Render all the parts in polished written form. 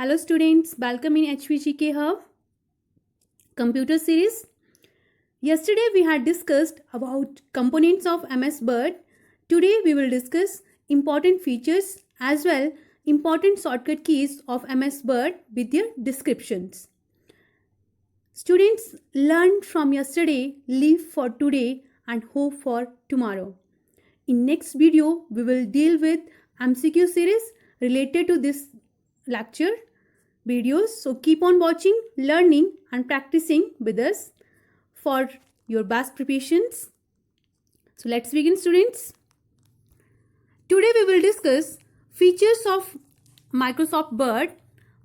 Hello students, welcome in HVGK Hub computer series. Yesterday we had discussed about components of MS Word. Today we will discuss important features as well important shortcut keys of MS Word with their descriptions. Students, learn from yesterday, live for today and hope for tomorrow. In next video we will deal with MCQ series related to this lecture videos. So keep on watching, learning and practicing with us for your best preparations. So let's begin, students. Today we will discuss features of Microsoft Word.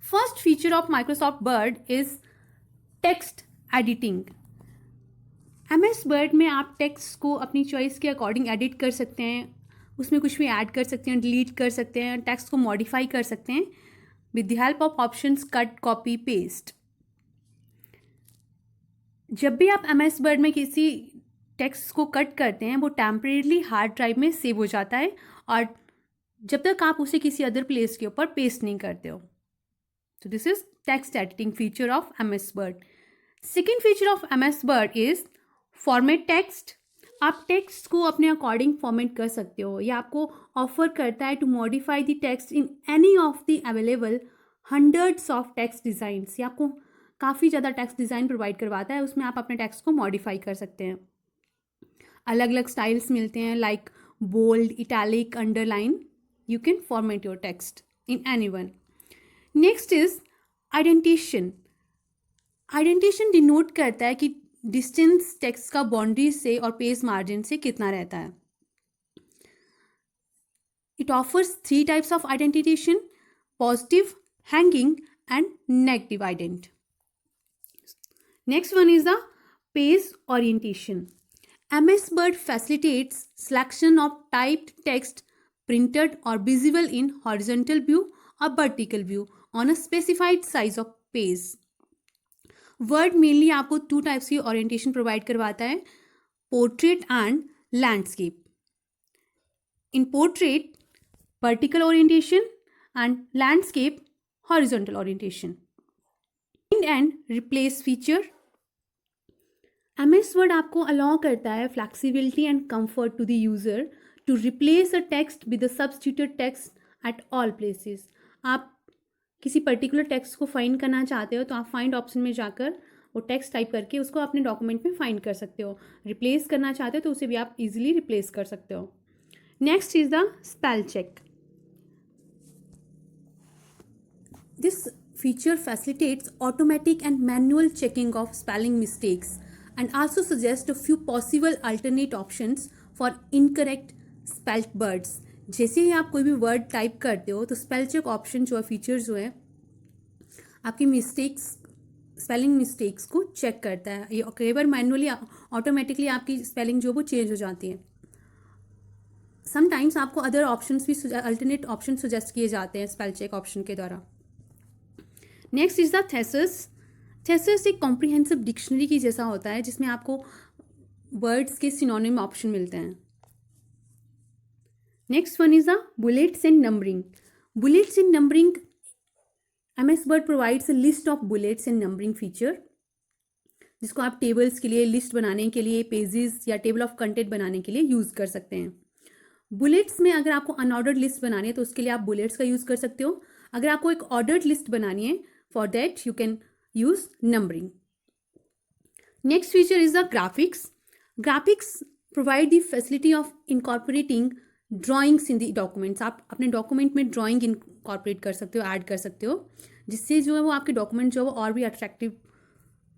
First feature of Microsoft Word is text editing. MS Word में आप text को अपनी choice के according edit कर सकते हैं, उसमें कुछ भी ऐड कर सकते हैं, डिलीट कर सकते हैं, टेक्स्ट को मॉडिफाई कर सकते हैं with the help of options cut, copy, paste. जब भी आप MS Word में किसी टेक्स्ट को कट करते हैं वो टेम्परेरीली हार्ड ड्राइव में सेव हो जाता है और जब तक आप उसे किसी अदर प्लेस के ऊपर पेस्ट नहीं करते हो. So this is text editing feature of MS Word. Second feature of MS Word is format text. आप टेक्स्ट को अपने अकॉर्डिंग फॉर्मेट कर सकते हो. यह आपको ऑफर करता है to modify the text in any of the available hundreds of text designs. ये आपको काफ़ी ज़्यादा टेक्स्ट डिज़ाइन प्रोवाइड करवाता है, उसमें आप अपने टेक्स्ट को मॉडिफाई कर सकते हैं. अलग अलग स्टाइल्स मिलते हैं like bold, italic, underline. You can format your text in any one. Next is indentation. Indentation denote करता है कि डिस्टेंस टेक्स्ट का बाउंड्री से और पेज मार्जिन से कितना रहता है. It offers 3 types of indentation: positive, hanging and negative indent. Next one is the page orientation. MS Word facilitates selection of typed text printed or visible in horizontal view or vertical view on a specified size of page. Word mainly आपको 2 types की orientation provide करवाता है: portrait and landscape. In portrait vertical orientation and landscape horizontal orientation. Find and replace feature. MS Word आपको allow करता है flexibility and comfort to the user to replace a text with a substituted text at all places. आप किसी particular text को find करना चाहते हो तो आप फाइंड ऑप्शन में जाकर वो टेक्स्ट टाइप करके उसको अपने डॉक्यूमेंट में फाइंड कर सकते हो. रिप्लेस करना चाहते हो तो उसे भी आप इजीली रिप्लेस कर सकते हो. Next is the spell check. This feature facilitates automatic and manual checking of spelling mistakes and also suggests a few possible alternate options for incorrect spelled words. जैसे ही आप कोई भी वर्ड टाइप करते हो तो स्पेल चेक ऑप्शन जो है, feature जो है, आपकी मिस्टेक्स, स्पेलिंग मिस्टेक्स को चेक करता है. ये कई बार मैनुअली ऑटोमेटिकली आपकी स्पेलिंग जो वो चेंज हो जाती है. समटाइम्स आपको अदर ऑप्शंस भी, अल्टरनेट ऑप्शन सजेस्ट किए जाते हैं स्पेल चेक ऑप्शन के द्वारा. Next is the thesis. Thesis एक कॉम्प्रिहेंसिव डिक्शनरी की जैसा होता है जिसमें आपको वर्ड्स के सिनोनिम ऑप्शन मिलते हैं. Next one is the bullets and numbering. Bullets and numbering, MS Word provides a list of bullets and numbering feature जिसको आप टेबल्स के लिए, लिस्ट बनाने के लिए, पेजेस या टेबल ऑफ कंटेंट बनाने के लिए यूज़ कर सकते हैं. बुलेट्स में अगर आपको अनऑर्डर्ड लिस्ट बनानी है तो उसके लिए आप बुलेट्स का यूज़ कर सकते हो. अगर आपको एक ऑर्डर्ड लिस्ट बनानी है, for that you can use numbering. Next feature is the graphics. Graphics provide the facility of incorporating drawings in the documents. आप अपने डॉक्यूमेंट में ड्राइंग इनकॉर्पोरेट कर सकते हो, ऐड कर सकते हो, जिससे जो है वो आपके डॉक्यूमेंट जो है वो और भी अट्रैक्टिव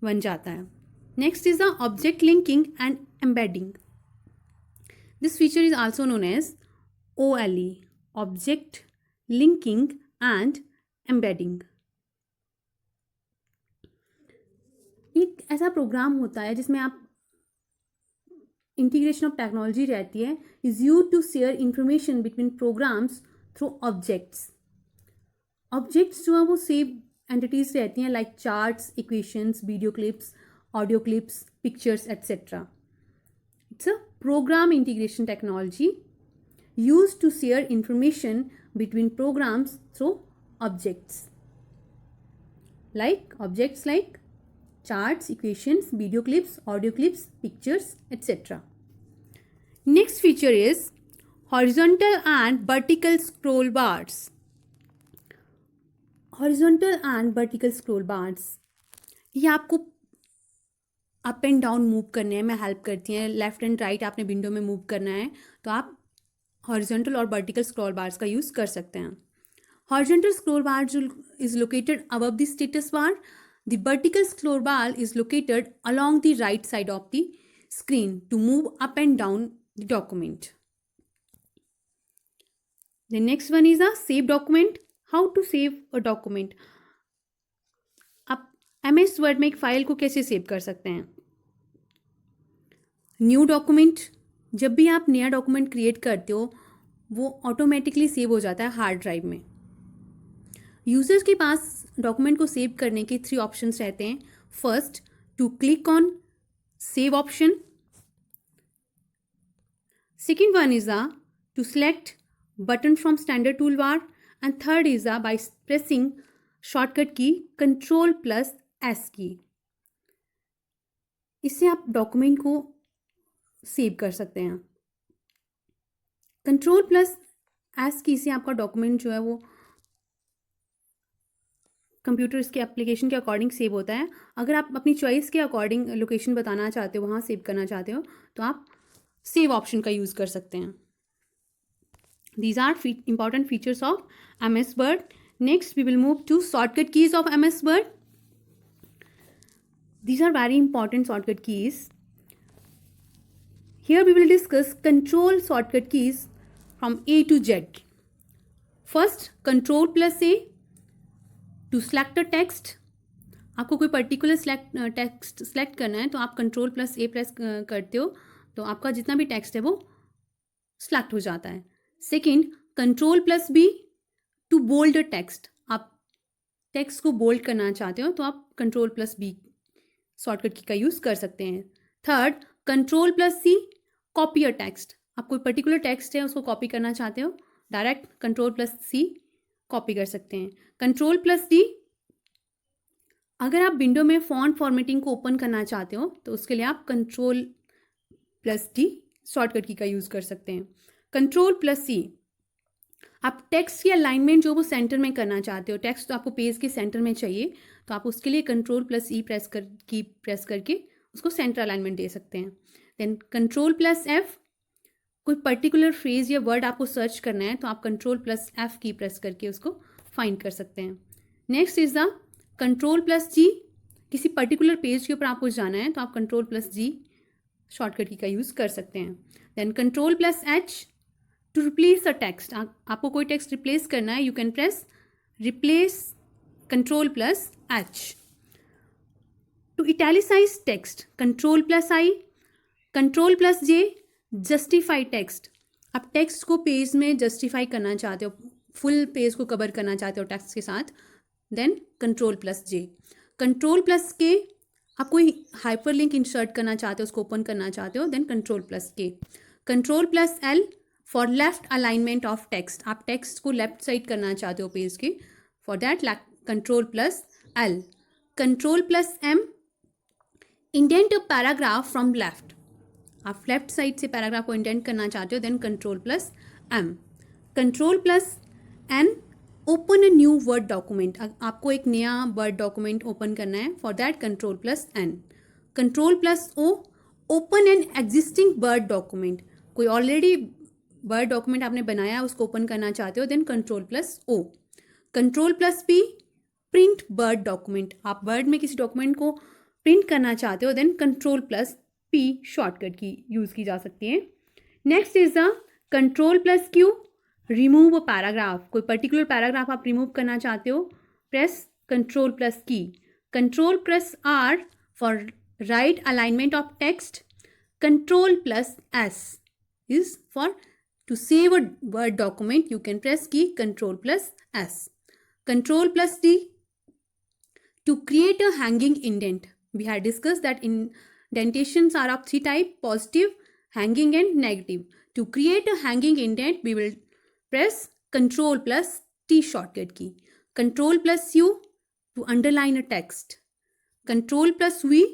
बन जाता है. Next is the object linking and embedding. This feature is also known as OLE, object linking and embedding. एक ऐसा प्रोग्राम होता है जिसमें आप इंटीग्रेशन ऑफ टेक्नोलॉजी रहती है, is use to share information between programs through objects. Objects जो है वो सेव एंटिटीज रहती हैं like charts, equations, video clips, audio clips, pictures etcetera. It's a program integration technology use to share information between programs through objects. like objects like charts, equations, video clips, audio clips, pictures, etc. Next feature is horizontal and vertical scroll bars. Horizontal and vertical scroll bars ये आपको up and down move करने में help करती हैं. Left and right आपने window में move करना है तो आप हॉरिजॉन्टल और वर्टिकल स्क्रॉल बार्स का यूज़ कर सकते हैं. Horizontal scroll bar is located above the status bar. The vertical scroll bar is located along the right side of the screen to move up and down the document. The next one is a save document. How to save a document? आप MS Word में एक file को कैसे save कर सकते हैं? New document, जब भी आप नया डॉक्यूमेंट क्रिएट करते हो वो ऑटोमेटिकली सेव हो जाता है हार्ड ड्राइव में. यूजर्स के पास डॉक्यूमेंट को सेव करने के 3 ऑप्शंस रहते हैं. First, to click on save option. Second one is to select button from standard toolbar, and third is by pressing shortcut key Ctrl+S key. इससे आप डॉक्यूमेंट को सेव कर सकते हैं. Ctrl+S की से आपका डॉक्यूमेंट जो है वो कंप्यूटर के एप्लीकेशन के अकॉर्डिंग सेव होता है. अगर आप अपनी चॉइस के अकॉर्डिंग लोकेशन बताना चाहते हो, वहाँ सेव करना चाहते हो, तो आप सेव ऑप्शन का यूज़ कर सकते हैं. These are important features of MS Word. Next we will move to shortcut keys of MS Word. These are very important shortcut keys. Here we will discuss control shortcut keys from A to Z. First, Ctrl+A to select a text. आपको कोई particular text select करना है तो आप Ctrl+A press करते हो तो आपका जितना भी टेक्स्ट है वो सेलेक्ट हो जाता है. Second, Ctrl+B to bold a text. आप टेक्स्ट को बोल्ड करना चाहते हो तो आप Ctrl+B शॉर्टकट की का यूज़ कर सकते हैं. थर्ड, Ctrl+C कॉपी अ टेक्स्ट. आप कोई पर्टिकुलर टेक्स्ट है उसको कॉपी करना चाहते हो, डायरेक्ट Ctrl+C कॉपी कर सकते हैं. Ctrl+D, अगर आप विंडो में फॉन्ट फॉर्मेटिंग को ओपन करना चाहते हो तो उसके लिए आप Ctrl+D शॉर्टकट की का यूज़ कर सकते हैं. Ctrl+C, आप टेक्स्ट की अलाइनमेंट जो वो सेंटर में करना चाहते हो, टेक्स्ट तो आपको पेज के सेंटर में चाहिए तो आप उसके लिए Ctrl+E प्रेस करके उसको सेंटर अलाइनमेंट दे सकते हैं. देन Ctrl+F, कोई पर्टिकुलर फ्रेज या वर्ड आपको सर्च करना है तो आप Ctrl+F की प्रेस करके उसको फाइंड कर सकते हैं. नेक्स्ट इज द Ctrl+G, किसी पर्टिकुलर पेज के ऊपर आपको जाना है तो आप Ctrl+G शॉर्टकट की का यूज़ कर सकते हैं. Then Ctrl+H to replace a text. आपको कोई टेक्स्ट रिप्लेस करना है, you can press replace Ctrl+H. To italicise text Ctrl+I. Ctrl+J justify text. आप टेक्स्ट को पेज में जस्टिफाई करना चाहते हो, फुल पेज को कवर करना चाहते हो टेक्स्ट के साथ, देन Ctrl+J. Ctrl+K, आप कोई हाइपर लिंक इंसर्ट करना चाहते हो, उसको ओपन करना चाहते हो, then Ctrl+K. Ctrl+L for left alignment of text. आप टेक्स्ट को लेफ्ट साइड करना चाहते हो पेज के, for that Ctrl+L. Ctrl+M, indent a paragraph from left. आप लेफ्ट साइड से पैराग्राफ को इंडेंट करना चाहते हो, then Ctrl+M. Ctrl+N, open a new Word document. आपको एक नया वर्ड डॉक्यूमेंट ओपन करना है, for that Ctrl+N. Ctrl+O, open an existing Word document. कोई ऑलरेडी वर्ड डॉक्यूमेंट आपने बनाया उसको ओपन करना चाहते हो, then Ctrl+O. Ctrl+P, print Word document. आप वर्ड में किसी डॉक्यूमेंट को प्रिंट करना चाहते हो, देन Ctrl+P शॉर्टकट की यूज़ की जा सकती है. Next is the Ctrl+Q, remove a paragraph. कोई पर्टिकुलर पैराग्राफ आप रिमूव करना चाहते हो, press Ctrl+Q. Ctrl+R for right alignment of text. Ctrl+S is for to save a word document, you can press key Ctrl+S. Ctrl+D to create a hanging indent. We had discussed that indentations are of 3 types: positive, hanging and negative. To create a hanging indent, we will press Ctrl+T shortcut key. Ctrl+U to underline a text, control plus V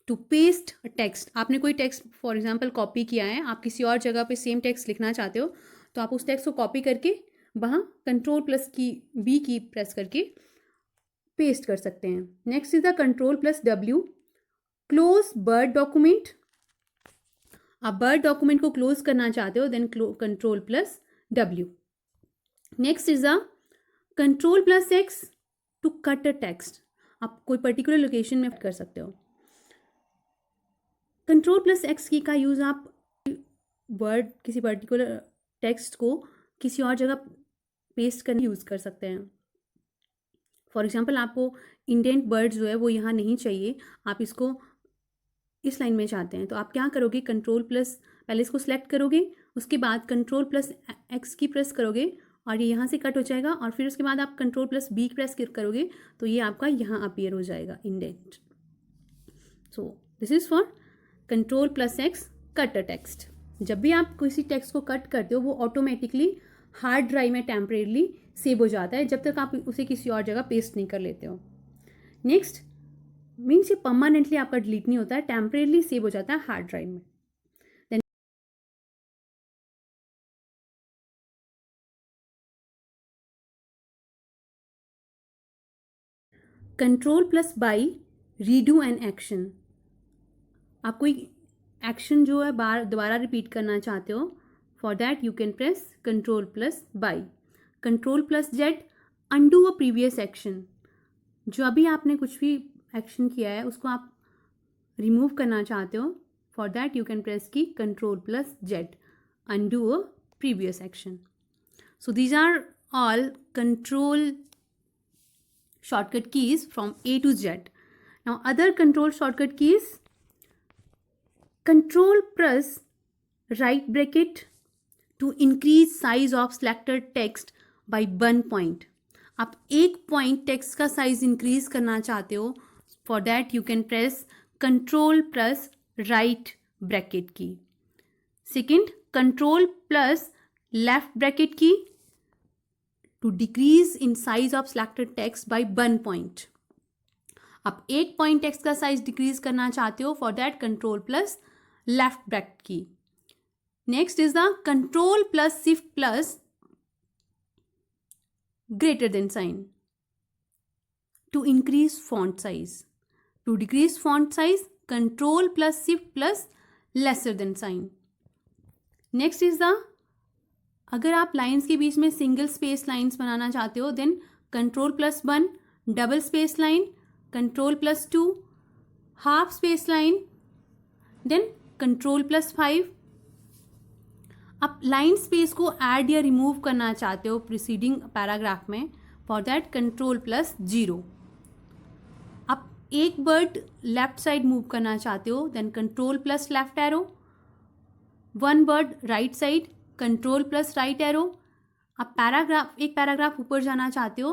to paste a text. आपने कोई text for example copy किया है, आप किसी और जगह पे same text लिखना चाहते हो, तो आप उस टेक्स्ट को कॉपी करके वहाँ कंट्रोल प्लस की बी की प्रेस करके पेस्ट कर सकते हैं। Next is the control plus W, close Word document. आप वर्ड डॉक्यूमेंट को क्लोज करना चाहते हो, then control plus W. Next is the control plus X to cut a text. आप कोई पर्टिकुलर लोकेशन में कर सकते हो। कंट्रोल प्लस एक्स की का यूज़ आप वर्ड किसी पर्टिकुलर टेक्स्ट को किसी और जगह पेस्ट करने यूज़ कर सकते हैं। फॉर एग्जांपल आपको इंडेंट वर्ड जो है वो यहाँ नहीं चाहिए, आप इसको इस लाइन में चाहते हैं, तो आप क्या करोगे, कंट्रोल प्लस पहले इसको सेलेक्ट करोगे, उसके बाद कंट्रोल प्लस एक्स की प्रेस करोगे और ये यहाँ से कट हो जाएगा, और फिर उसके बाद आप कंट्रोल प्लस बी प्रेस करोगे तो ये आपका यहाँ अपीयर हो जाएगा indent. So this is for control plus x cut a text. जब भी आप किसी टेक्स्ट को कट करते हो वो ऑटोमेटिकली हार्ड ड्राइव में टेम्परेरली सेव हो जाता है जब तक आप उसे किसी और जगह पेस्ट नहीं कर लेते हो। नेक्स्ट मीन्स ये परमानेंटली आपका डिलीट नहीं होता है, टेम्परेरली सेव हो जाता है हार्ड ड्राइव में। Control plus by redo an action. आप कोई एक्शन जो है बार दोबारा रिपीट करना चाहते हो, for that you can press control plus by. Control plus Z undo a previous action. जो अभी आपने कुछ भी एक्शन किया है उसको आप रिमूव करना चाहते हो, for that you can press key control plus Z undo a previous action. So these are all control shortcut keys from A to Z. Now other control shortcut keys, control press right bracket to increase size of selected text by 1 point. आप 1 point text का size increase करना चाहते हो, for that you can press control plus right bracket key. Second, control plus left bracket key to decrease in size of selected text by 1 point. आप 1 point text का size decrease करना चाहते हो, for that control plus left bracket key. Next is the control plus shift plus greater than sign to increase font size. To decrease font size, control plus shift plus lesser than sign. Next is the, अगर आप lines के बीच में single space lines बनाना चाहते हो, then control plus 1 double space line, control plus 2 half space line, then control plus 5। आप line space को add या रिमूव करना चाहते हो प्रीसीडिंग पैराग्राफ में, फॉर दैट कंट्रोल प्लस 0। आप एक वर्ड लेफ्ट साइड मूव करना चाहते हो, then control plus left arrow. 1 word right side, control plus right arrow. आप एक पैराग्राफ ऊपर जाना चाहते हो,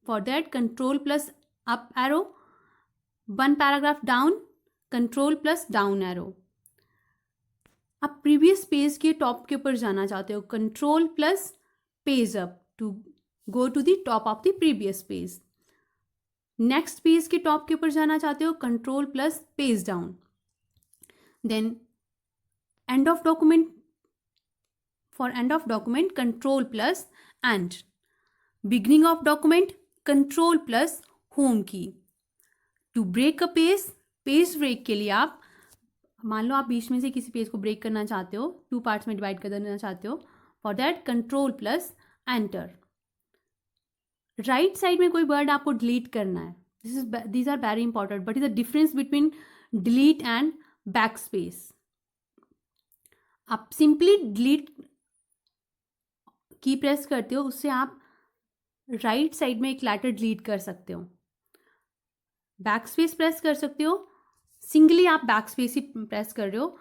for that control plus up arrow. 1 paragraph down, control plus down arrow. आप प्रीवियस पेज के टॉप के ऊपर जाना चाहते हो, control plus page up to go to the top of the previous page. Next page के टॉप के ऊपर जाना चाहते हो, control plus page down. Then end of document, for end of document control plus and beginning of document control plus home key. to break a page break के लिए आप मान लो आप बीच में से किसी पेज को ब्रेक करना चाहते हो, 2 पार्ट्स में डिवाइड कर देना चाहते हो, for that control plus enter. Right side में कोई वर्ड आपको डिलीट करना है, these are very important, but is the difference between delete and backspace. आप सिंपली डिलीट की प्रेस करते हो, उससे आप राइट साइड में एक लेटर डिलीट कर सकते हो। बैक स्पेस प्रेस कर सकते हो, सिंगली आप बैक स्पेस ही प्रेस कर रहे हो।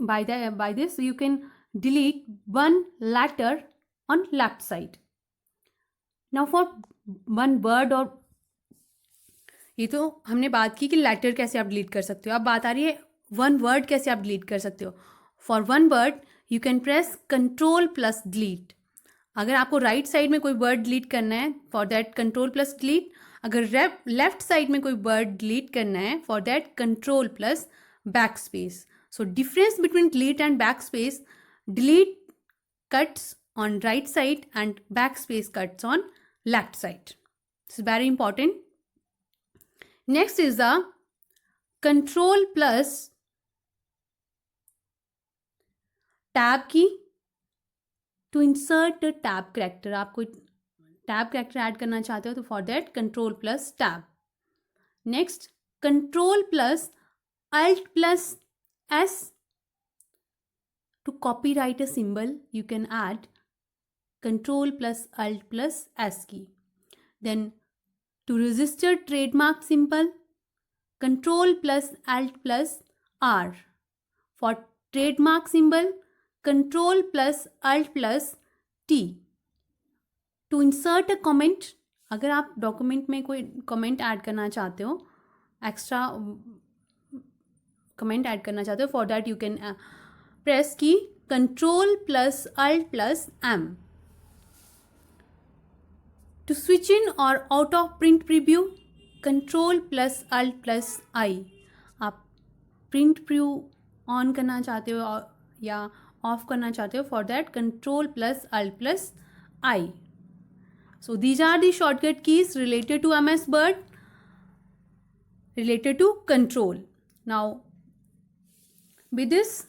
By this you can delete 1 letter on left side. Now for 1 word, और ये तो हमने बात की कि लेटर कैसे आप डिलीट कर सकते हो, अब बात आ रही है 1 वर्ड कैसे आप डिलीट कर सकते हो। For 1 word you can press control plus delete. अगर आपको राइट साइड में कोई वर्ड डिलीट करना है, for that control plus delete. अगर लेफ्ट साइड में कोई वर्ड डिलीट करना है, for that control plus back space. So difference between delete and back space, delete cuts on right side and backspace cuts on left side. This is very important. Next is the control plus tab key to insert a tab character. आप कोई tab character add करना चाहते हो तो for that control plus tab. Next, control plus alt plus S. To copyright a symbol, you can add control plus alt plus S key. Then to register trademark symbol, control plus alt plus R. For trademark symbol, control plus alt plus T. To insert a comment, अगर आप document में कोई comment add करना चाहते हो, extra comment add करना चाहते हो, for that you can press key control plus alt plus M. To switch in or out of print preview, control plus alt plus I. आप print preview on करना चाहते हो या off करना चाहते हो, for that control plus alt plus I. So these are the shortcut keys related to MS Word, related to control. Now with this,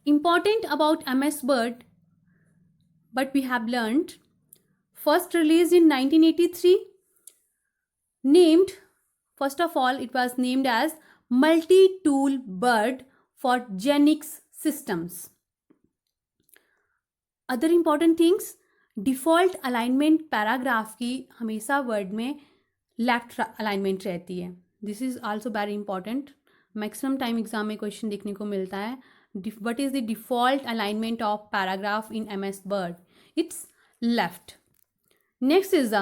important about MS Word, but we have learned, first released in 1983, named, first of all, it was named as multi-tool Word for Genix systems. Other important things, default alignment paragraph की हमेशा word में left alignment रहती है. This is also very important. Maximum time exam में question देखने को मिलता है. What is the default alignment of paragraph in MS Word? It's left. Next is the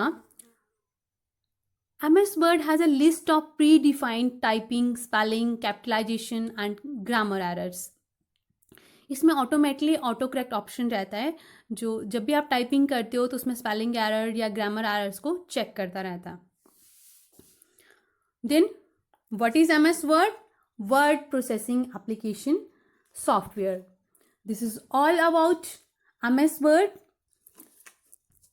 MS Word has a list of predefined typing, spelling, capitalization and grammar errors. इसमें automatically auto correct option रहता है जो जब भी आप typing करते हो तो उसमें स्पेलिंग एरर या ग्रामर एरर्स को चेक करता रहता है. Then what is MS Word? Word processing application software. This is all about MS Word.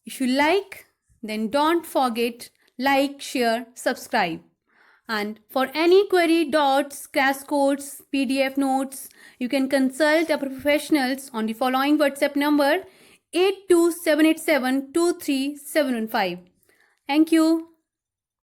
If you like, then don't forget like, share, subscribe. And for any query, dots, crash codes, PDF notes, you can consult our professionals on the following WhatsApp number 82787 23715. Thank you.